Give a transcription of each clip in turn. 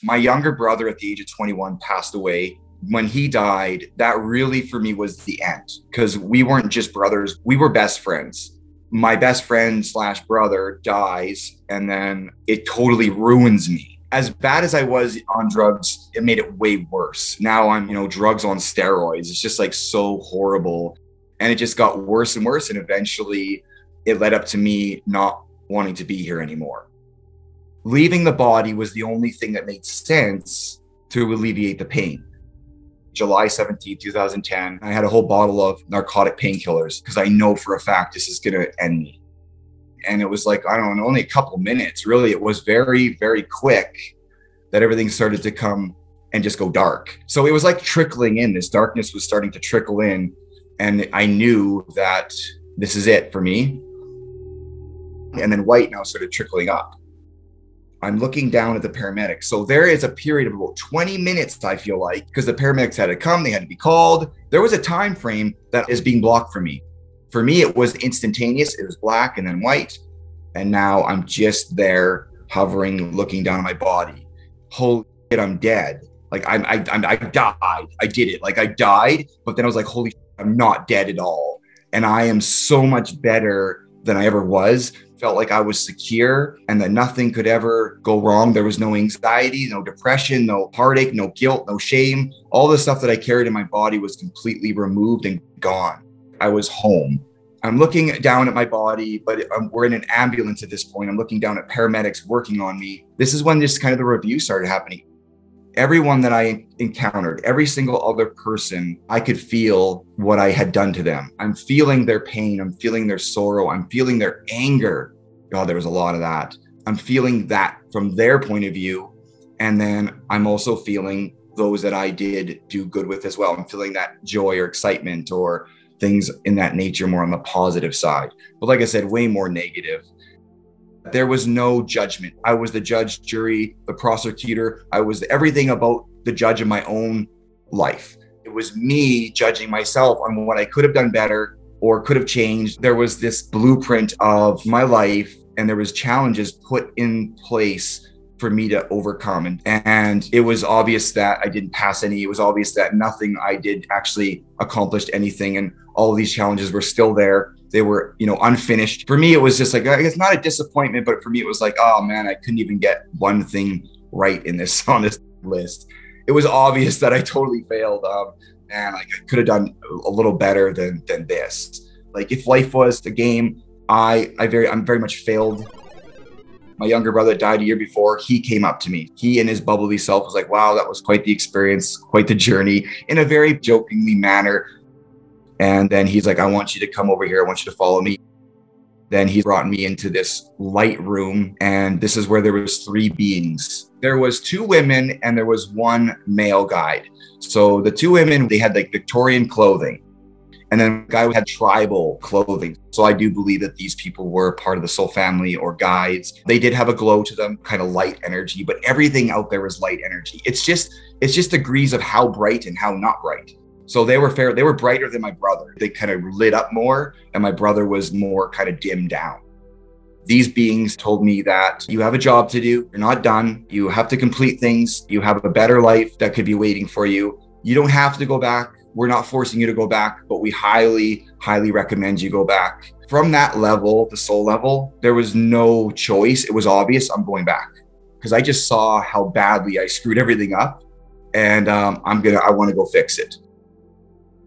My younger brother at the age of 21 passed away. When he died, that really for me was the end, because we weren't just brothers, we were best friends. My best friend slash brother dies, and then it totally ruins me. As bad as I was on drugs, it made it way worse. Now I'm, drugs on steroids. It's just like so horrible. And it just got worse and worse. And eventually it led up to me not wanting to be here anymore. Leaving the body was the only thing that made sense to alleviate the pain. July 17, 2010, I had a whole bottle of narcotic painkillers because I know for a fact this is going to end me. And it was like, I don't know, only a couple minutes. Really, it was very, very quick that everything started to come and just go dark. So it was like trickling in. This darkness was starting to trickle in. And I knew that this is it for me. And then white now started trickling up. I'm looking down at the paramedics. So there is a period of about 20 minutes, I feel like, because the paramedics had to come, they had to be called. There was a time frame that is being blocked for me. For me, it was instantaneous. It was black and then white. And now I'm just there hovering, looking down at my body. Holy shit, I'm dead. Like I died. I did it. Like I died, but then I was like, holy shit, I'm not dead at all. And I am so much better than I ever was. Felt like I was secure and that nothing could ever go wrong. There was no anxiety, no depression, no heartache, no guilt, no shame. All the stuff that I carried in my body was completely removed and gone. I was home. I'm looking down at my body, but we're in an ambulance at this point. I'm looking down at paramedics working on me. This is when just kind of the review started happening. Everyone that I encountered, every single other person, I could feel what I had done to them. I'm feeling their pain. I'm feeling their sorrow. I'm feeling their anger. God, there was a lot of that. I'm feeling that from their point of view. And then I'm also feeling those that I did do good with as well. I'm feeling that joy or excitement or things in that nature, more on the positive side. But like I said, way more negative. There was no judgment. I was the judge, jury, the prosecutor. I was everything about the judge of my own life. It was me judging myself on what I could have done better or could have changed. There was this blueprint of my life, and there was challenges put in place for me to overcome. And it was obvious that I didn't pass any. It was obvious that nothing I did actually accomplished anything. And all of these challenges were still there. They were, unfinished. For me, it was just like, I guess not a disappointment, but for me, it was like, oh man, I couldn't even get one thing right on this list. It was obvious that I totally failed. And like I could have done a little better than this. Like if life was a game, I'm very much failed. My younger brother died a year before. He came up to me. He in his bubbly self was like, wow, that was quite the experience, quite the journey, in a very jokingly manner. And then he's like, I want you to come over here. I want you to follow me. Then he brought me into this light room. And this is where there was 3 beings. There was 2 women and there was 1 male guide. So the 2 women, they had like Victorian clothing. And then the guy had tribal clothing. So I do believe that these people were part of the soul family or guides. They did have a glow to them, kind of light energy, but everything out there was light energy. It's just degrees of how bright and how not bright. So they were fair. They were brighter than my brother. They kind of lit up more, and my brother was more kind of dimmed down. These beings told me that you have a job to do. You're not done. You have to complete things. You have a better life that could be waiting for you. You don't have to go back. We're not forcing you to go back, but we highly, highly recommend you go back. From that level, the soul level, there was no choice. It was obvious I'm going back because I just saw how badly I screwed everything up, and I want to go fix it.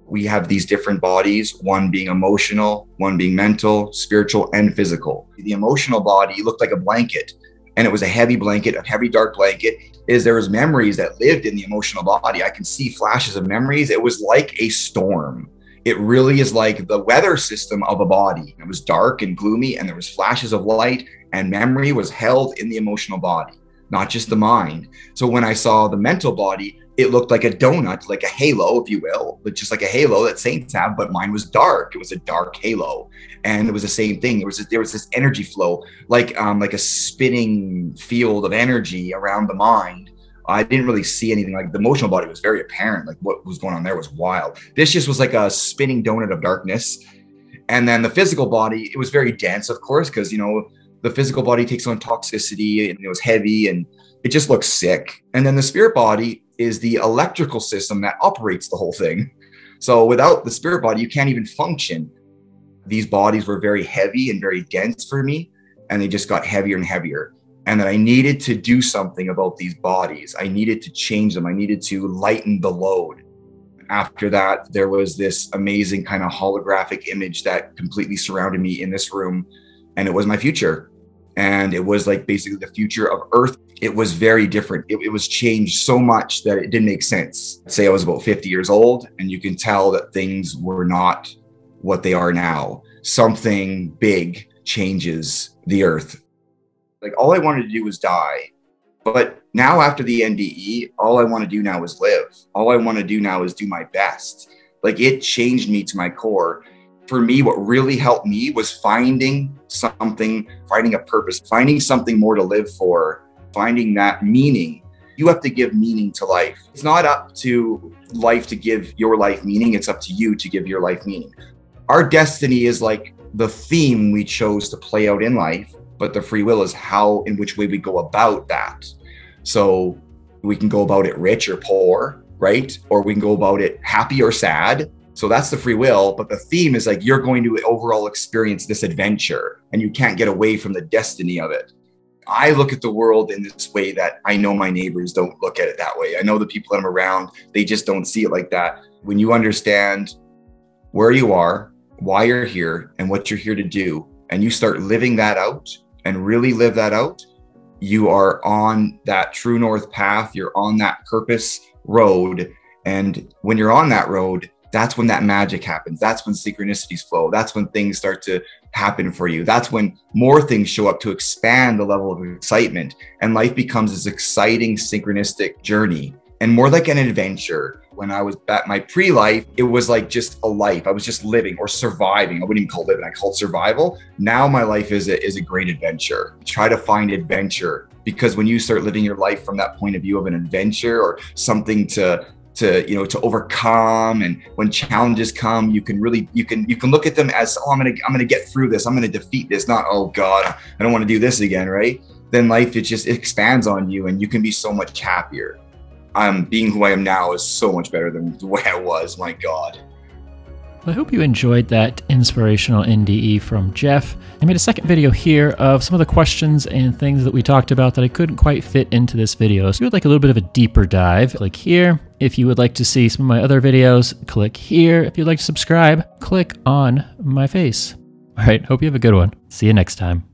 We have these different bodies, one being emotional, one being mental, spiritual, and physical. The emotional body looked like a blanket, and it was a heavy blanket, a heavy dark blanket. There was memories that lived in the emotional body. I can see flashes of memories. It was like a storm. It really is like the weather system of a body. It was dark and gloomy, and there was flashes of light, and memory was held in the emotional body, not just the mind. So when I saw the mental body, it looked like a donut, like a halo, if you will, but just like a halo that saints have, but mine was dark. It was a dark halo. And it was the same thing. There was this energy flow, like a spinning field of energy around the mind. I didn't really see anything. Like the emotional body was very apparent. Like what was going on there was wild. This just was like a spinning donut of darkness. And then the physical body, it was very dense, of course, because, the physical body takes on toxicity and it was heavy and it just looks sick. And then the spirit body is the electrical system that operates the whole thing. So without the spirit body, you can't even function. These bodies were very heavy and very dense for me, and they just got heavier and heavier. And that I needed to do something about these bodies. I needed to change them. I needed to lighten the load. After that, there was this amazing kind of holographic image that completely surrounded me in this room. And it was my future. And it was like basically the future of Earth. It was very different. It was changed so much that it didn't make sense. I'd say I was about 50 years old, and you can tell that things were not what they are now. Something big changes the Earth. Like, all I wanted to do was die. But now after the NDE, all I want to do now is live. All I want to do now is do my best. Like, it changed me to my core. For me, what really helped me was finding something, finding a purpose, finding something more to live for, finding that meaning. You have to give meaning to life. It's not up to life to give your life meaning. It's up to you to give your life meaning. Our destiny is like the theme we chose to play out in life, but the free will is how, in which way we go about that. So we can go about it rich or poor, right? Or we can go about it happy or sad. So that's the free will. But the theme is like, you're going to overall experience this adventure, and you can't get away from the destiny of it. I look at the world in this way that I know my neighbors don't look at it that way. I know the people that I'm around, they just don't see it like that. When you understand where you are, why you're here, and what you're here to do, and you start living that out and really live that out, you are on that true north path. You're on that purpose road. And when you're on that road, that's when that magic happens. That's when synchronicities flow. That's when things start to happen for you. That's when more things show up to expand the level of excitement. And life becomes this exciting, synchronistic journey and more like an adventure. When I was at my pre-life, it was like just a life. I was just living or surviving. I wouldn't even call it living. I call it survival. Now my life is a great adventure. Try to find adventure, because when you start living your life from that point of view of an adventure or something to overcome, and when challenges come, you can look at them as, oh, I'm gonna get through this. I'm gonna defeat this. Not, oh God, I don't want to do this again, right? Then life, it expands on you, and you can be so much happier. Being who I am now is so much better than the way I was. My God. I hope you enjoyed that inspirational NDE from Jeff. I made a second video here of some of the questions and things that we talked about that I couldn't quite fit into this video. So if you would like a little bit of a deeper dive, click here. If you would like to see some of my other videos, click here. If you'd like to subscribe, click on my face. All right, hope you have a good one. See you next time.